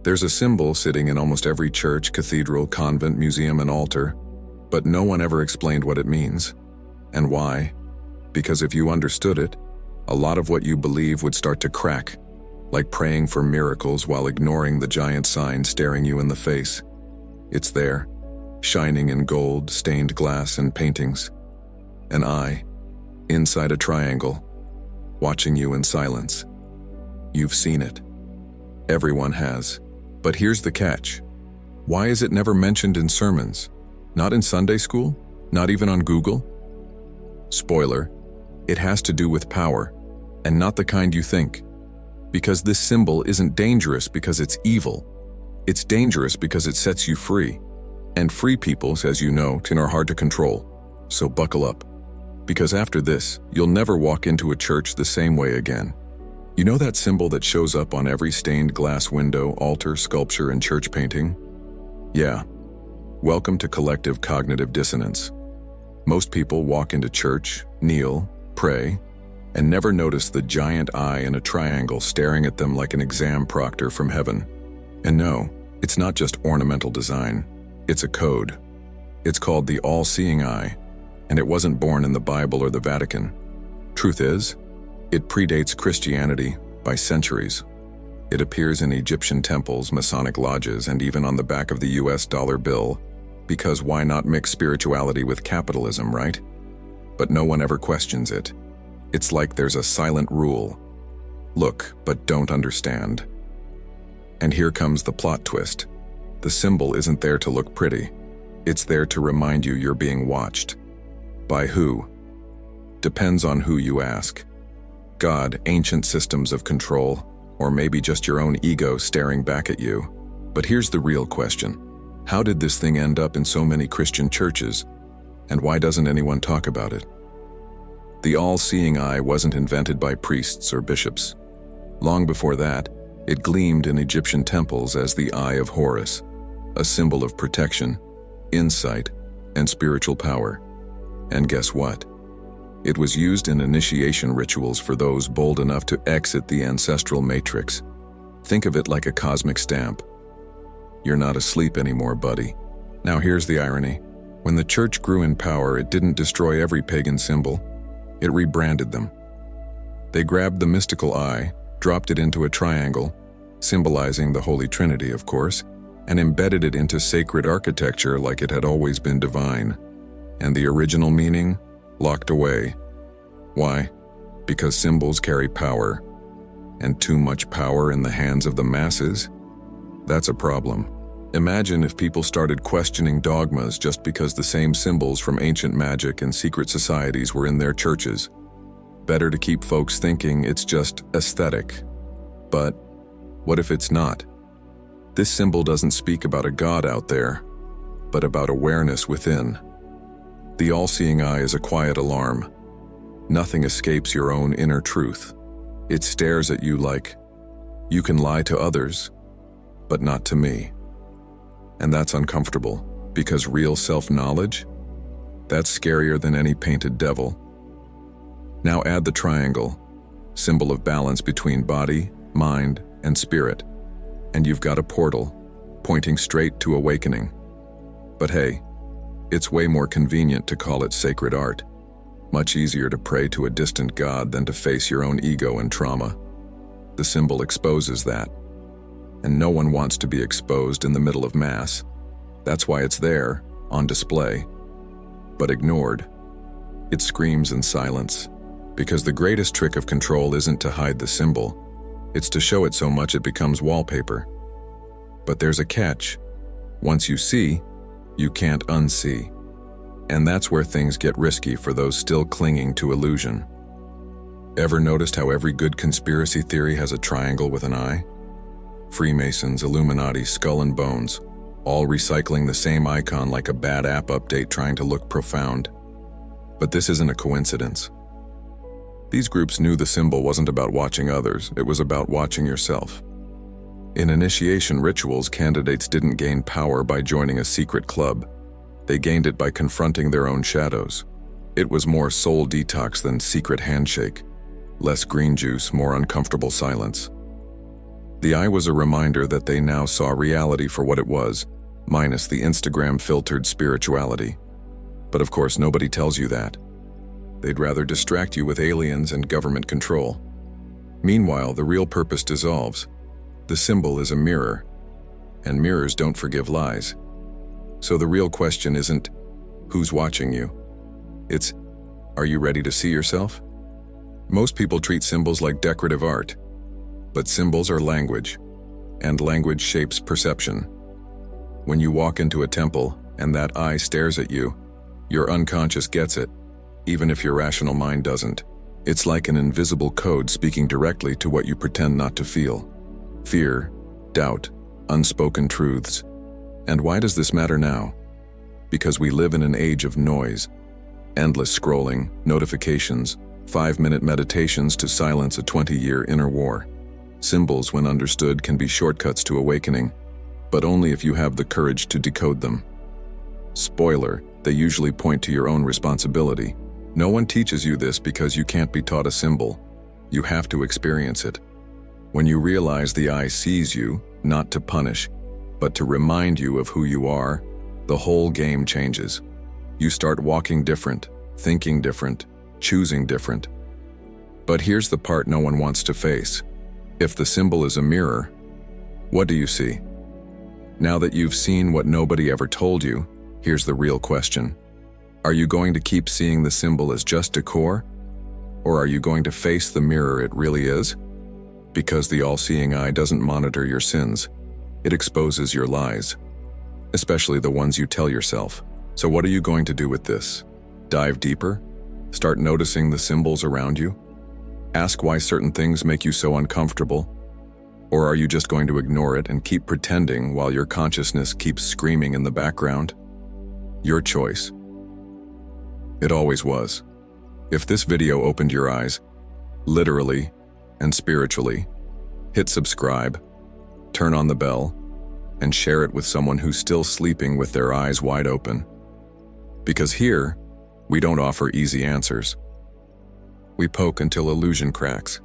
There's a symbol sitting in almost every church, cathedral, convent, museum, and altar, but no one ever explained what it means. And why? Because if you understood it, a lot of what you believe would start to crack, like praying for miracles while ignoring the giant sign staring you in the face. It's there, shining in gold, stained glass, and paintings. An eye, inside a triangle, watching you in silence. You've seen it. Everyone has. But here's the catch. Why is it never mentioned in sermons? Not in Sunday school? Not even on Google? Spoiler, it has to do with power, and not the kind you think. Because this symbol isn't dangerous because it's evil. It's dangerous because it sets you free. And free peoples, as you know, are hard to control. So buckle up. Because after this, you'll never walk into a church the same way again. You know that symbol that shows up on every stained glass window, altar, sculpture, and church painting? Yeah. Welcome to collective cognitive dissonance. Most people walk into church, kneel, pray, and never notice the giant eye in a triangle staring at them like an exam proctor from heaven. And no, it's not just ornamental design. It's a code. It's called the all-seeing eye, and it wasn't born in the Bible or the Vatican. Truth is, it predates Christianity by centuries. It appears in Egyptian temples, Masonic lodges, and even on the back of the US dollar bill, because why not mix spirituality with capitalism, right? But no one ever questions it. It's like there's a silent rule. Look, but don't understand. And here comes the plot twist. The symbol isn't there to look pretty. It's there to remind you you're being watched. By who? Depends on who you ask. God, ancient systems of control, or maybe just your own ego staring back at you. But here's the real question. How did this thing end up in so many Christian churches? And why doesn't anyone talk about it? The all-seeing eye wasn't invented by priests or bishops. Long before that, it gleamed in Egyptian temples as the Eye of Horus, a symbol of protection, insight, and spiritual power. And guess what? It was used in initiation rituals for those bold enough to exit the ancestral matrix. Think of it like a cosmic stamp. You're not asleep anymore, buddy. Now here's the irony. When the church grew in power, it didn't destroy every pagan symbol. It rebranded them. They grabbed the mystical eye, dropped it into a triangle, symbolizing the Holy Trinity, of course, and embedded it into sacred architecture like it had always been divine. And the original meaning? Locked away. Why? Because symbols carry power. And too much power in the hands of the masses? That's a problem. Imagine if people started questioning dogmas just because the same symbols from ancient magic and secret societies were in their churches. Better to keep folks thinking it's just aesthetic. But what if it's not? This symbol doesn't speak about a God out there, but about awareness within. The all-seeing eye is a quiet alarm. Nothing escapes your own inner truth. It stares at you like, you can lie to others, but not to me. And that's uncomfortable, because real self-knowledge? That's scarier than any painted devil. Now add the triangle, symbol of balance between body, mind, and spirit, and you've got a portal, pointing straight to awakening. But hey, it's way more convenient to call it sacred art. Much easier to pray to a distant god than to face your own ego and trauma. The symbol exposes that. And no one wants to be exposed in the middle of Mass. That's why it's there, on display. But ignored. It screams in silence. Because the greatest trick of control isn't to hide the symbol. It's to show it so much it becomes wallpaper. But there's a catch. Once you see, you can't unsee. And that's where things get risky for those still clinging to illusion. Ever noticed how every good conspiracy theory has a triangle with an eye? Freemasons, Illuminati, Skull and Bones, all recycling the same icon like a bad app update trying to look profound. But this isn't a coincidence. These groups knew the symbol wasn't about watching others, it was about watching yourself. In initiation rituals, candidates didn't gain power by joining a secret club. They gained it by confronting their own shadows. It was more soul detox than secret handshake. Less green juice, more uncomfortable silence. The eye was a reminder that they now saw reality for what it was, minus the Instagram-filtered spirituality. But of course, nobody tells you that. They'd rather distract you with aliens and government control. Meanwhile, the real purpose dissolves. The symbol is a mirror, and mirrors don't forgive lies. So the real question isn't, who's watching you? It's, are you ready to see yourself? Most people treat symbols like decorative art, but symbols are language, and language shapes perception. When you walk into a temple and that eye stares at you, your unconscious gets it, even if your rational mind doesn't. It's like an invisible code speaking directly to what you pretend not to feel. Fear, doubt, unspoken truths. And why does this matter now? Because we live in an age of noise. Endless scrolling, notifications, 5-minute meditations to silence a 20-year inner war. Symbols, when understood, can be shortcuts to awakening, but only if you have the courage to decode them. Spoiler, they usually point to your own responsibility. No one teaches you this because you can't be taught a symbol. You have to experience it. When you realize the eye sees you, not to punish, but to remind you of who you are, the whole game changes. You start walking different, thinking different, choosing different. But here's the part no one wants to face. If the symbol is a mirror, what do you see? Now that you've seen what nobody ever told you, here's the real question. Are you going to keep seeing the symbol as just decor? Or are you going to face the mirror it really is? Because the all-seeing eye doesn't monitor your sins. It exposes your lies, especially the ones you tell yourself. So what are you going to do with this? Dive deeper? Start noticing the symbols around you? Ask why certain things make you so uncomfortable? Or are you just going to ignore it and keep pretending while your consciousness keeps screaming in the background? Your choice. It always was. If this video opened your eyes, literally and spiritually, hit subscribe, turn on the bell, and share it with someone who's still sleeping with their eyes wide open. Because here, we don't offer easy answers. We poke until illusion cracks.